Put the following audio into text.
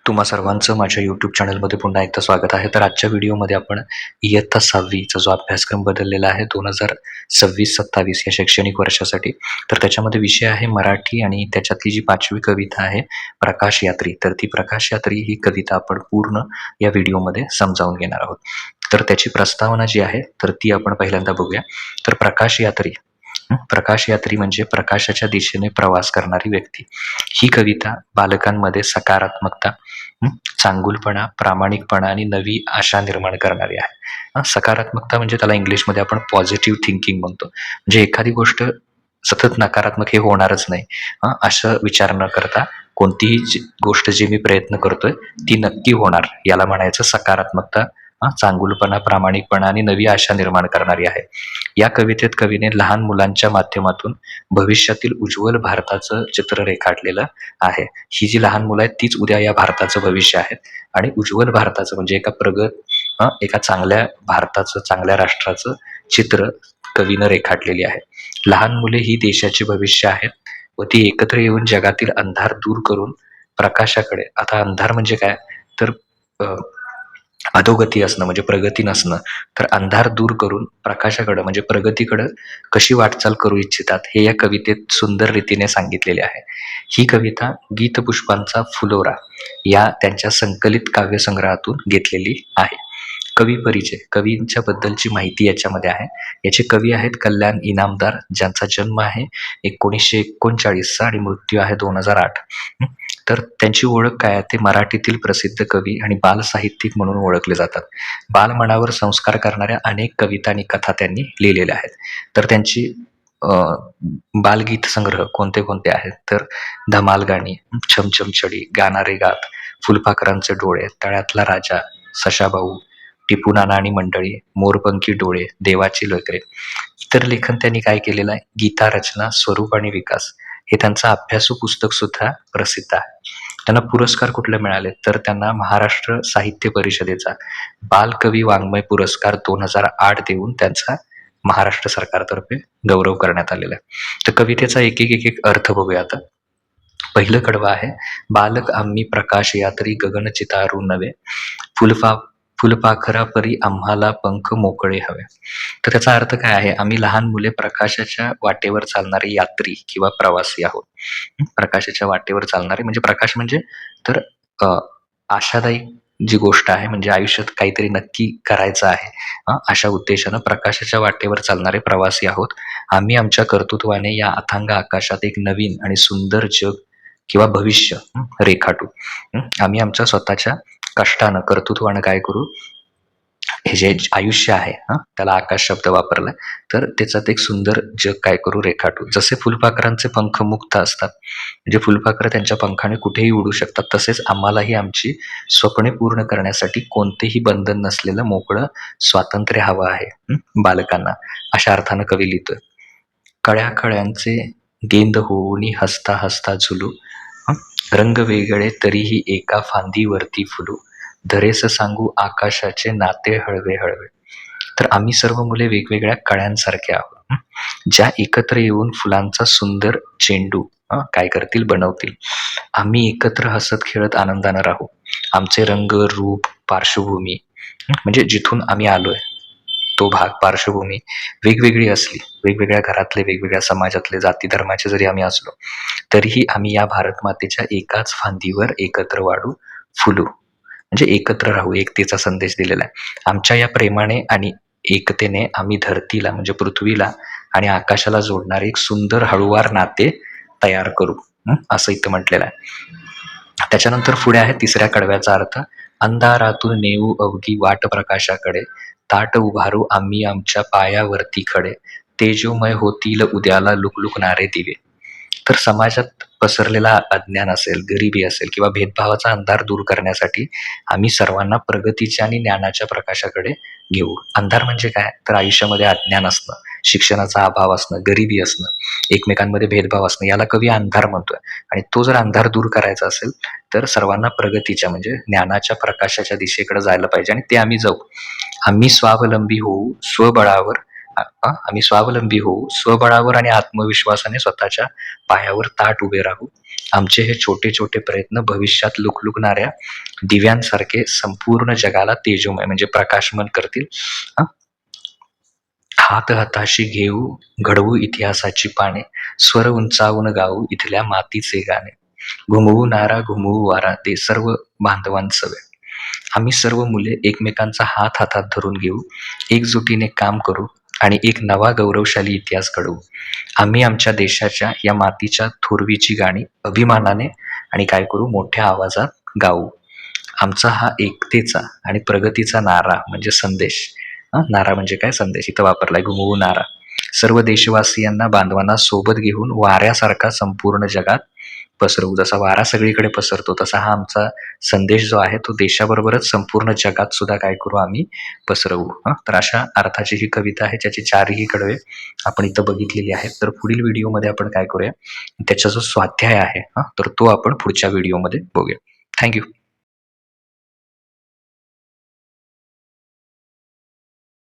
तुम्हा सर्वांचं माझ्या YouTube चॅनलमध्ये पुन्हा एकदा स्वागत आहे. तर आजच्या व्हिडिओमध्ये आपण इयत्ता 6वी चा जो अभ्यासक्रम बदललेला आहे 2026-27 या शैक्षणिक वर्षासाठी. तर त्याच्यामध्ये विषय आहे मराठी आणि त्याच्यातली जी 5वी कविता आहे प्रकाश यात्री. तर ती प्रकाश यात्री ही कविता आपण पूर्ण या व्हिडिओमध्ये समजावून घेणार आहोत. तर त्याची प्रस्तावना जी आहे तर ती आपण पहिल्यांदा बघूया. तर प्रकाश यात्री प्रकाश यात्री म्हणजे प्रकाशाच्या दिशेने प्रवास करणारी व्यक्ती. ही कविता बालकांमध्ये सकारात्मकता, चांगुलपणा, प्रामाणिकपणा आणि नवी आशा निर्माण करणारी आहे. सकारात्मकता म्हणजे त्याला इंग्लिशमध्ये आपण पॉझिटिव्ह थिंकिंग म्हणतो. म्हणजे एखादी गोष्ट सतत नकारात्मक हे होणारच नाही. असं विचार न करता कोणतीही गोष्ट जी मी प्रयत्न करतोय ती नक्की होणार, याला म्हणायचं सकारात्मकता. चांगुलपणा, प्रामाणिकपणा आणि नवी आशा निर्माण करणारी आहे. या कवितेत कवीने लहान मुलांच्या माध्यमातून भविष्यातील उज्ज्वल भारताचं चित्र रेखाटलेलं आहे. ही जी लहान मुलं आहेत तीच उद्या या भारताचं भविष्य आहेत आणि उज्ज्वल भारताचं म्हणजे एका चांगल्या भारताचं, चांगल्या राष्ट्राचं चित्र कवीनं रेखाटलेली आहे. लहान मुले ही देशाचे भविष्य आहेत व ती एकत्र येऊन जगातील अंधार दूर करून प्रकाशाकडे, आता अंधार म्हणजे काय तर अधोगती असणं म्हणजे प्रगती नसणं, तर अंधार दूर करून प्रकाशाकडं म्हणजे प्रगतीकडं कशी वाटचाल करू इच्छितात हे या कवितेत सुंदर रीतीने सांगितलेले आहे. ही कविता गीतपुष्पांचा फुलोरा या त्यांच्या संकलित काव्यसंग्रहातून घेतलेली आहे. कवी परिचय, कवींच्या बद्दलची माहिती याच्यामध्ये आहे. याचे कवी आहेत कल्याण इनामदार, ज्यांचा जन्म आहे 1939 चा आणि मृत्यू आहे 2008. तर त्यांची ओळख काय आहे, ते मराठीतील प्रसिद्ध कवी आणि बालसाहित्यिक म्हणून ओळखले जातात. बालमनावर संस्कार करणाऱ्या अनेक कविता आणि कथा त्यांनी लिहिलेल्या आहेत. तर त्यांची बालगीत संग्रह कोणते कोणते आहेत तर धमाल गाणी, छमछम छडी, गाणारे गात, फुलपाखरांचे डोळे, तळ्यातला राजा, सशाभाऊ, टिपू नाना आणि मंडळी, मोरपंखी डोळे, देवाची लेकरे. इतर लेखन त्यांनी काय केलेलं आहे, गीता रचना, स्वरूप आणि विकास हे त्यांचं अभ्यासू पुस्तक सुद्धा प्रसिद्ध आहे. त्यांना पुरस्कार कुठले मिळाले तर त्यांना महाराष्ट्र साहित्य परिषदेचा बालकवी वाङ्मय पुरस्कार 2008 देऊन त्यांचा महाराष्ट्र सरकारतर्फे गौरव करण्यात आलेला आहे. तर कवितेचा एक एक अर्थ बघूया आता. पहिलं कडवं आहे, बालक आम्ही प्रकाश यात्री गगन चितारू नवे, फुलपाखरा परी आम्हाला पंख मोकळे हवे. तर त्याचा अर्थ काय आहे, आम्ही लहान मुले प्रकाशाच्या वाटेवर चालणारे यात्री किंवा प्रवासी आहोत. प्रकाशाच्या वाटेवर चालणारे म्हणजे प्रकाश म्हणजे तर आशादायी जी गोष्ट आहे, म्हणजे आयुष्यात काहीतरी नक्की करायचं आहे, अशा उद्देशानं प्रकाशाच्या वाटेवर चालणारे प्रवासी आहोत. आम्ही आमच्या कर्तृत्वाने या अथांग आकाशात एक नवीन आणि सुंदर जग किंवा भविष्य रेखाटू. आम्ही आमच्या स्वतःच्या कष्टानं, कर्तृत्वानं काय करू, हे जे आयुष्य आहे त्याला आकाश शब्द वापरलाय, तर त्याच्यात एक सुंदर जग काय करू, रेखाटू. जसे फुलपाखरांचे पंख मुक्त असतात, म्हणजे फुलपाखरं त्यांच्या पंखाने कुठेही उडू शकतात, तसेच आम्हालाही आमची स्वप्ने पूर्ण करण्यासाठी कोणतेही बंधन नसलेलं मोकळं स्वातंत्र्य हवं आहे बालकांना, अशा अर्थानं कवी लिहितोय. कळ्या कळ्यांचे गेंद होऊनी हसता हसता झुलू, रंग वेगळे तरीही एका फांदीवरती फुलू, धरेस सांगू आकाशाचे नाते हळवे हळवे. तर आम्ही सर्व मुले वेगवेगळ्या कळ्यांसारखे आहोत, ज्या एकत्र येऊन फुलांचा सुंदर चेंडू काय करतील, बनवतील. आम्ही एकत्र हसत खेळत आनंदानं राहू. आमचे रंग, रूप, पार्श्वभूमी म्हणजे जिथून आम्ही आलोय तो भाग, पार्श्वभूमी वेगवेगळी असली, वेगवेगळ्या घरातले, वेगवेगळ्या समाजातले, जाती धर्माचे जरी आम्ही असलो, तरीही आम्ही या भारत मातेच्या एकाच फांदीवर एकत्र वाढू, फुलू, म्हणजे एकत्र राहू. एकतेचा संदेश दिलेला आहे. आमच्या या प्रेमाने आणि एकतेने आम्ही धरतीला म्हणजे पृथ्वीला आणि आकाशाला जोडणारे एक सुंदर हळूवार नाते तयार करू, असं इथं म्हटलेलं आहे. त्याच्यानंतर पुढे आहे तिसऱ्या कडव्याचा अर्थ, अंधारातून नेऊ अवघी वाट प्रकाशाकडे, ताट उभारू आम्ही आमच्या पायावरती खडे, तेजोमय होतील उद्याला लुकलुकणारे दिवे. तर समाजात पसरलेला अज्ञान असेल, गरिबी असेल किंवा भेदभावाचा अंधार दूर करण्यासाठी आम्ही सर्वांना प्रगतीच्या आणि ज्ञानाच्या प्रकाशाकडे घेऊ. अंधार म्हणजे काय तर आयुष्यामध्ये अज्ञान असणं, शिक्षणाचा अभाव असणं, गरिबी असणं, एकमेकांमध्ये भेदभाव असणं, याला कवी अंधार म्हणतोय. आणि तो जर अंधार दूर करायचा असेल तर सर्वांना प्रगतीच्या म्हणजे ज्ञानाच्या प्रकाशाच्या दिशेकडे जायला पाहिजे आणि ते आम्ही जाऊ. आम्ही स्वावलंबी होऊ, स्वबळावर आम्ही स्वावलंबी होऊ, स्वबळावर आणि आत्मविश्वासाने स्वतःच्या पायावर ताठ उभे राहू. आमचे हे छोटे-छोटे प्रयत्न भविष्यात लुकलुकणाऱ्या दिव्यांसारखे संपूर्ण जगाला तेजोमय म्हणजे प्रकाशमान करतील. हां. हात हाताशी घेऊ, घडवू इतिहासाची पाने, स्वर उंचावून गाऊ इथल्या मातीचे गाणे. घुमवू नारा, घुमवू वारा, ते सर्व बांधवांसवे. आम्ही सर्व मुले एकमेकांचा हात हातात धरून घेऊ, एकजुटीने काम करू आणि एक नवा गौरवशाली इतिहास घडवू. आम्ही आमच्या देशाच्या या मातीच्या थोरवीची गाणी अभिमानाने आणि काय करू मोठ्या आवाजात गाऊ. आमचा हा एकतेचा आणि प्रगतीचा नारा म्हणजे संदेश. नारा म्हणजे काय संदेश इथं वापरलाय घुमवू नारा. सर्व देशवासियांना बांधवांना सोबत घेऊन वाऱ्यासारखा संपूर्ण जगात पसरवू. जसा वारा सगळीकडे पसरतो तसा हा आमचा संदेश जो आहे तो देशाबरोबरच संपूर्ण जगात सुद्धा काय करू आम्ही पसरवू. तर अशा अर्थाची ही कविता आहे ज्याची चारही कडवे आपण इथं बघितलेली आहेत. तर पुढील व्हिडिओमध्ये आपण काय करूया त्याचा जो स्वाध्याय आहे तर तो आपण पुढच्या व्हिडिओमध्ये बघूया. थँक्यू.